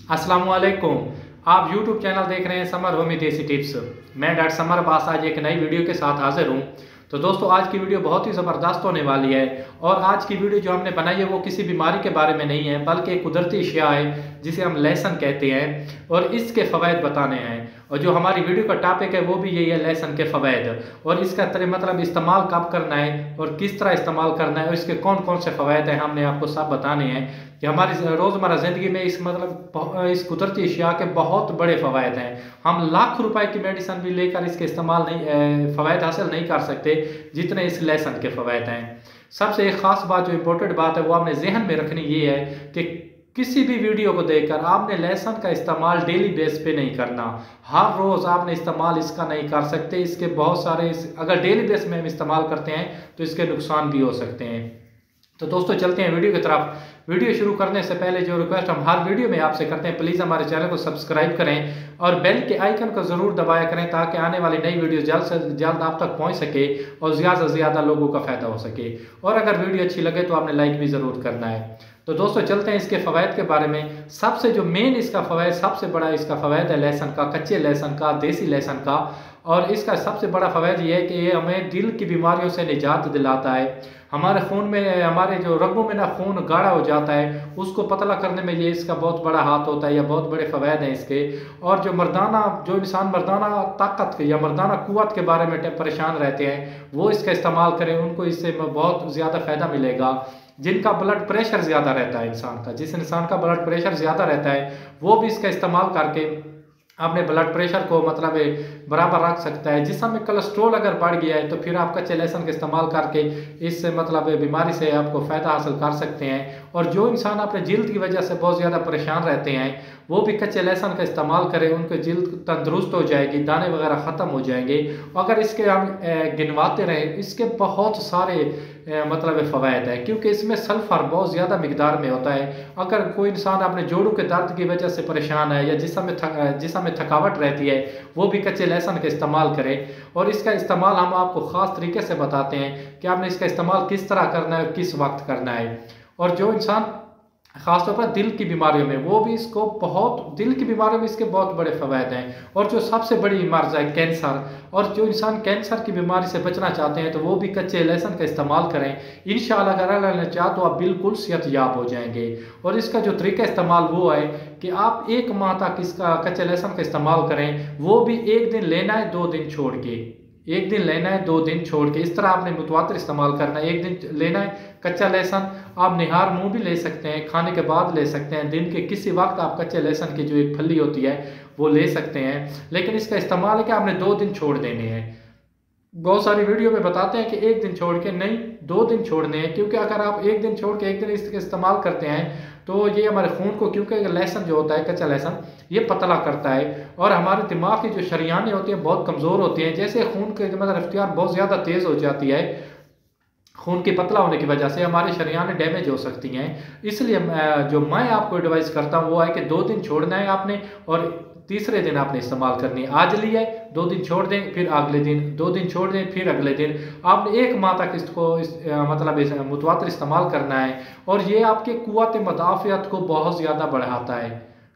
अस्सलामुअलैकुम। आप YouTube channel देख रहे हैं समर होमी देसी टिप्स। मैं डॉक्टर समर अब्बास आज एक नई वीडियो के साथ हाजिर हूँ। तो दोस्तों, आज की वीडियो बहुत ही ज़बरदस्त होने वाली है और आज की वीडियो जो हमने बनाई है वो किसी बीमारी के बारे में नहीं है, बल्कि एक कुदरती अशिया है जिसे हम लहसुन कहते हैं और इसके फ़वाद बताने हैं। और जो हमारी वीडियो का टॉपिक है वो भी यही है, लहसुन के फ़वाद, और इसका मतलब इस्तेमाल कब करना है और किस तरह इस्तेमाल करना है और इसके कौन कौन से फ़वाद हैं हमने आपको सब बताने हैं कि हमारी रोज़मर्रा ज़िंदगी में इस कुदरती अशिया के बहुत बड़े फ़वाद हैं। हम लाख रुपए की मेडिसिन भी लेकर इसके इस्तेमाल नहीं फ़वाद हासिल नहीं कर सकते जितने इस लहसुन के फ़वाद हैं। सबसे एक ख़ास बात, जो इम्पोर्टेंट बात है, वो आपने जहन में रखनी ये है कि किसी भी वीडियो को देखकर आपने लहसुन का इस्तेमाल डेली बेस पे नहीं करना। हर रोज़ आपने इस्तेमाल इसका नहीं कर सकते। इसके बहुत सारे अगर डेली बेस में हम इस्तेमाल करते हैं तो इसके नुकसान भी हो सकते हैं। तो दोस्तों, चलते हैं वीडियो की तरफ। वीडियो शुरू करने से पहले जो रिक्वेस्ट हम हर वीडियो में आपसे करते हैं, प्लीज़ हमारे चैनल को सब्सक्राइब करें और बेल के आइकन को ज़रूर दबाया करें ताकि आने वाली नई वीडियो जल्द से जल्द आप तक पहुंच सके और ज़्यादा से ज़्यादा लोगों का फ़ायदा हो सके। और अगर वीडियो अच्छी लगे तो आपने लाइक भी ज़रूर करना है। तो दोस्तों, चलते हैं इसके फ़वाद के बारे में। सबसे जो मेन इसका फ़वाद, सबसे बड़ा इसका फ़वाद है लहसुन का, कच्चे लहसुन का, देसी लहसुन का। और इसका सबसे बड़ा फ़वाद ये है कि ये हमें दिल की बीमारियों से निजात दिलाता है। हमारे खून में, हमारे जो रगों में ना खून गाढ़ा हो जाता है, उसको पतला करने में ये इसका बहुत बड़ा हाथ होता है, या बहुत बड़े फ़वाद हैं इसके। और जो इंसान मर्दाना ताकत या मर्दाना कुव्वत के बारे में परेशान रहते हैं, वो इसका इस्तेमाल करें, उनको इससे बहुत ज़्यादा फ़ायदा मिलेगा। जिनका ब्लड प्रेशर ज़्यादा रहता है इंसान का, जिस इंसान का ब्लड प्रेशर ज़्यादा रहता है, वो भी इसका इस्तेमाल करके अपने ब्लड प्रेशर को बराबर रख सकता है। जिस समय कोलेस्ट्रॉल अगर बढ़ गया है तो फिर आप कच्चे लहसुन का इस्तेमाल करके इस बीमारी से आपको फ़ायदा हासिल कर सकते हैं। और जो इंसान अपने जिल्द की वजह से बहुत ज़्यादा परेशान रहते हैं, वो भी कच्चे लहसुन का इस्तेमाल करें, उनकी जिल्द तंदुरुस्त हो जाएगी, दाने वगैरह ख़त्म हो जाएंगे। अगर इसके हम गिनवाते रहें, इसके बहुत सारे फ़वाद है, क्योंकि इसमें सल्फ़र बहुत ज़्यादा मिकदार में होता है। अगर कोई इंसान अपने जोड़ों के दर्द की वजह से परेशान है या जिसम में थकावट रहती है, वो भी कच्चे लहसुन का इस्तेमाल करें। और इसका इस्तेमाल हम आपको ख़ास तरीके से बताते हैं कि आपने इसका इस्तेमाल किस तरह करना है और किस वक्त करना है। और जो इंसान ख़ासतौर पर दिल की बीमारियों में, वो भी इसको दिल की बीमारियों में इसके बहुत बड़े फ़वाद हैं। और जो सबसे बड़ी मर्ज़ है कैंसर, और जो इंसान कैंसर की बीमारी से बचना चाहते हैं तो वो भी कच्चे लहसुन का इस्तेमाल करें। इंशाअल्लाह अगर अल्लाह ने चाहा तो आप बिल्कुल सेहतयाब हो जाएंगे। और इसका जो तरीका इस्तेमाल वो है कि आप 1 माह तक इसका कच्चे लहसुन का इस्तेमाल करें, वो भी 1 दिन लेना है 2 दिन छोड़ के। 1 दिन लेना है 2 दिन छोड़ के, इस तरह आपने मुतवातिर इस्तेमाल करना है। 1 दिन लेना है कच्चा लहसुन, आप निहार मुंह भी ले सकते हैं, खाने के बाद ले सकते हैं, दिन के किसी वक्त आप कच्चे लहसुन की जो एक फली होती है वो ले सकते हैं। लेकिन इसका इस्तेमाल है कि आपने 2 दिन छोड़ देने हैं। बहुत सारी वीडियो में बताते हैं कि 1 दिन छोड़ के, नहीं, 2 दिन छोड़ने हैं, क्योंकि अगर आप 1 दिन छोड़ के 1 दिन इसका इस्तेमाल करते हैं तो ये हमारे खून को, क्योंकि लहसुन जो होता है, कच्चा लहसुन, ये पतला करता है। और हमारे दिमाग की जो शरियानें होती हैं बहुत कमज़ोर होती हैं। जैसे खून के रफ्तार बहुत ज़्यादा तेज़ हो जाती है, खून के पतला होने की वजह से हमारी शरियानें डैमेज हो सकती हैं। इसलिए जो मैं आपको एडवाइस करता हूँ वो है कि 2 दिन छोड़ना है आपने और तीसरे दिन आपने इस्तेमाल करनी है। आज लिया है, 2 दिन छोड़ दें, फिर अगले दिन 2 दिन छोड़ दें, फिर अगले दिन। आपने 1 माह तक इसको मुतवातिर इस्तेमाल करना है। और ये आपके कुव्वत मदाफ़ियत को बहुत ज़्यादा बढ़ाता है।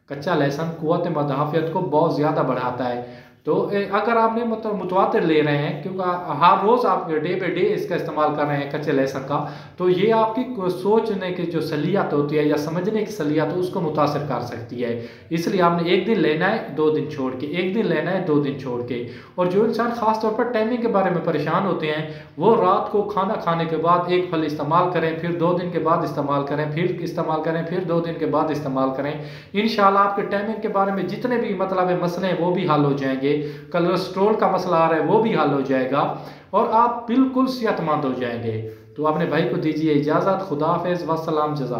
कच्चा लहसुन कुव्वत मदाफ़ियत को बहुत ज़्यादा बढ़ाता है। तो अगर आपने मुतवातिर ले रहे हैं, क्योंकि हर रोज़ आप डे बाई डे इसका इस्तेमाल कर रहे हैं कच्चे लहसुन का, तो ये आपकी सोचने की जो सलीयत होती है या समझने की सलीयत, उसको मुतासर कर सकती है। इसलिए आपने 1 दिन लेना है 2 दिन छोड़ के, 1 दिन लेना है 2 दिन छोड़ के। और जो इंसान ख़ास तौर पर टाइमिंग के बारे में परेशान होते हैं, वो रात को खाना खाने के बाद 1 फल इस्तेमाल करें, फिर 2 दिन के बाद इस्तेमाल करें, फिर इस्तेमाल करें, फिर 2 दिन के बाद इस्तेमाल करें। इंशाअल्लाह आपके टाइमिंग के बारे में जितने भी मसले हैं वो भी हल हो जाएंगे। कोलेस्ट्रॉल का मसला आ रहा है वो भी हल हो जाएगा और आप बिल्कुल सेहतमंद हो जाएंगे। तो अपने भाई को दीजिए इजाज़त। खुदा हाफ़िज़, वस्सलाम, जज़ाक।